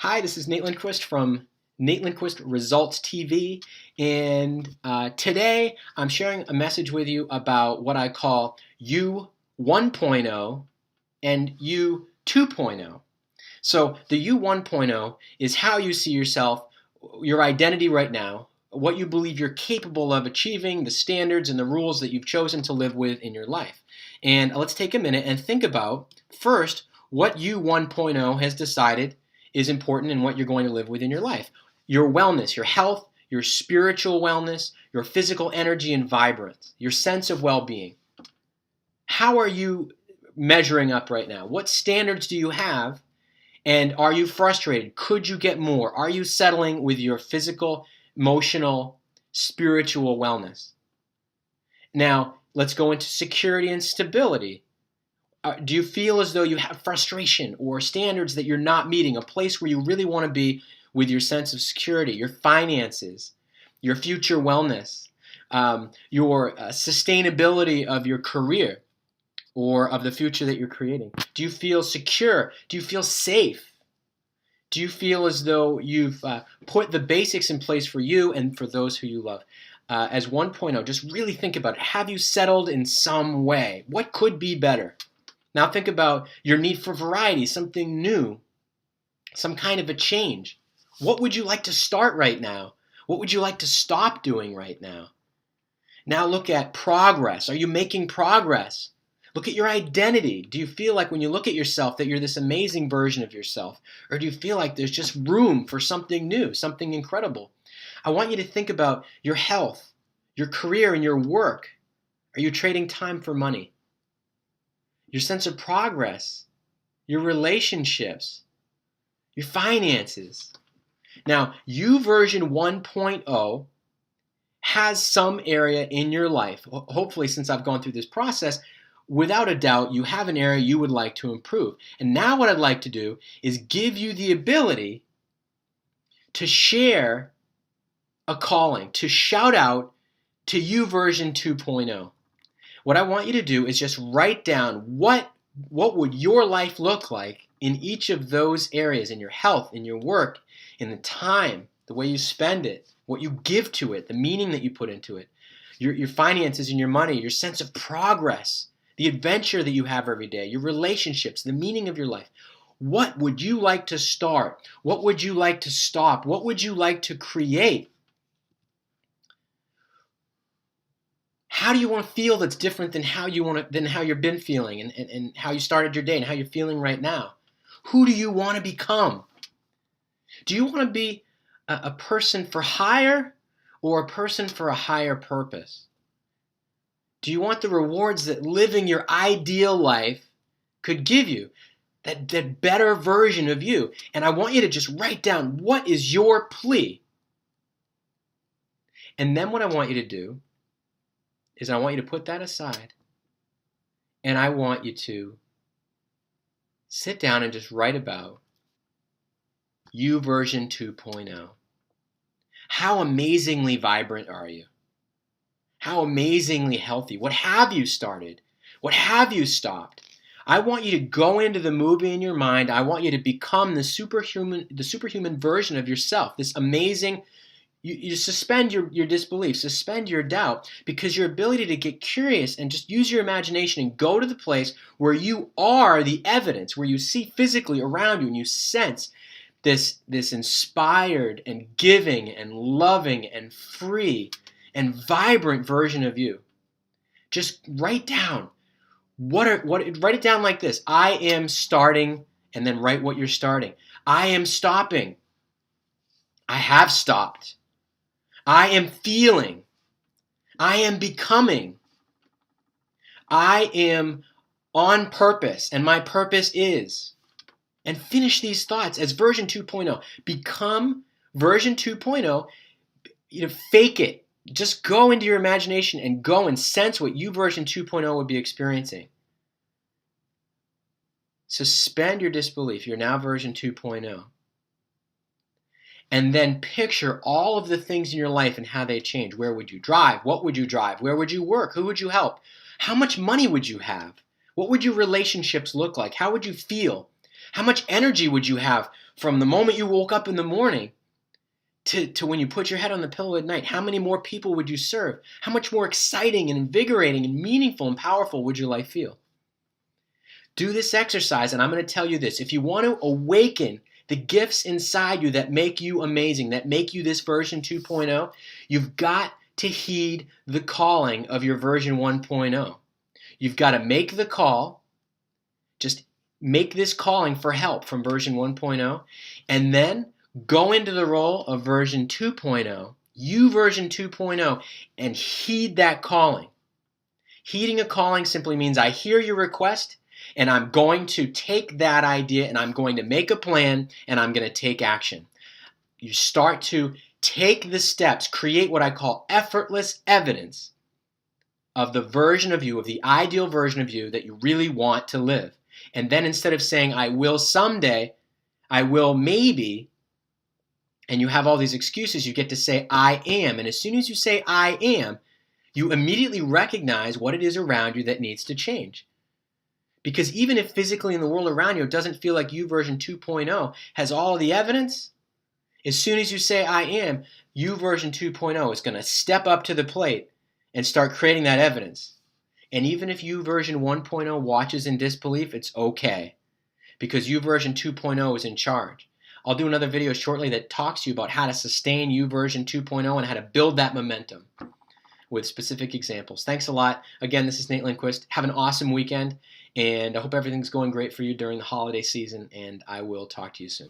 Hi, this is Nate Lindquist from Nate Lindquist Results TV, and today I'm sharing a message with you about what I call You 1.0 and You 2.0. So the You 1.0 is how you see yourself, your identity right now, what you believe you're capable of achieving, the standards and the rules that you've chosen to live with in your life. And let's take a minute and think about, first, what You 1.0 has decided is important in what you're going to live with in your life. Your wellness, your health, your spiritual wellness, your physical energy and vibrance, your sense of well-being. How are you measuring up right now? What standards do you have? And are you frustrated? Could you get more? Are you settling with your physical, emotional, spiritual wellness? Now, let's go into security and stability. Do you feel as though you have frustration or standards that you're not meeting, a place where you really want to be with your sense of security, your finances, your future wellness, your sustainability of your career or of the future that you're creating? Do you feel secure? Do you feel safe? Do you feel as though you've put the basics in place for you and for those who you love? As 1.0, just really think about it. Have you settled in some way? What could be better? Now think about your need for variety, something new, some kind of a change. What would you like to start right now? What would you like to stop doing right now? Now look at progress. Are you making progress? Look at your identity. Do you feel like when you look at yourself that you're this amazing version of yourself? Or do you feel like there's just room for something new, something incredible? I want you to think about your health, your career, and your work. Are you trading time for money? Your sense of progress, your relationships, your finances. Now, You version 1.0 has some area in your life, hopefully since I've gone through this process, without a doubt, you have an area you would like to improve. And now what I'd like to do is give you the ability to share a calling, to shout out to You version 2.0. What I want you to do is just write down what would your life look like in each of those areas, in your health, in your work, in the time, the way you spend it, what you give to it, the meaning that you put into it, your finances and your money, your sense of progress, the adventure that you have every day, your relationships, the meaning of your life. What would you like to start? What would you like to stop? What would you like to create? How do you want to feel that's different than how you've been feeling and how you started your day and how you're feeling right now? Who do you want to become? Do you want to be a person for hire or a person for a higher purpose? Do you want the rewards that living your ideal life could give you? That better version of you. And I want you to just write down, what is your plea? And then what I want you to do is I want you to put that aside, and I want you to sit down and just write about You version 2.0. How amazingly vibrant are you? How amazingly healthy? What have you started? What have you stopped? I want you to go into the movie in your mind. I want you to become the superhuman version of yourself, this amazing. You suspend your disbelief, suspend your doubt, because your ability to get curious and just use your imagination and go to the place where you are the evidence, where you see physically around you and you sense this inspired and giving and loving and free and vibrant version of you. Just write down write it down like this. I am starting, and then write what you're starting. I am stopping. I have stopped. I am feeling. I am becoming. I am on purpose, and my purpose is. And finish these thoughts as version 2.0. Become version 2.0. Fake it. Just go into your imagination and go and sense what You version 2.0 would be experiencing. Suspend your disbelief. You're now version 2.0. And then picture all of the things in your life and how they change. Where would you drive? What would you drive? Where would you work? Who would you help? How much money would you have? What would your relationships look like? How would you feel? How much energy would you have from the moment you woke up in the morning to when you put your head on the pillow at night? How many more people would you serve? How much more exciting and invigorating and meaningful and powerful would your life feel? Do this exercise, and I'm going to tell you this. If you want to awaken the gifts inside you that make you amazing, that make you this version 2.0, you've got to heed the calling of your version 1.0. You've got to make the call. Just make this calling for help from version 1.0, and then go into the role of version 2.0, you version 2.0, and heed that calling. Heeding a calling simply means I hear your request, and I'm going to take that idea, and I'm going to make a plan, and I'm going to take action. You start to take the steps, create what I call effortless evidence of the version of you, of the ideal version of you that you really want to live. And then instead of saying, I will someday, I will maybe, and you have all these excuses, you get to say, I am. And as soon as you say, I am, you immediately recognize what it is around you that needs to change. Because even if physically in the world around you it doesn't feel like you version 2.0 has all the evidence, as soon as you say, I am, you version 2.0 is going to step up to the plate and start creating that evidence. And even if you version 1.0 watches in disbelief, it's okay. Because you version 2.0 is in charge. I'll do another video shortly that talks to you about how to sustain you version 2.0 and how to build that momentum with specific examples. Thanks a lot. Again, this is Nate Lindquist. Have an awesome weekend, and I hope everything's going great for you during the holiday season, and I will talk to you soon.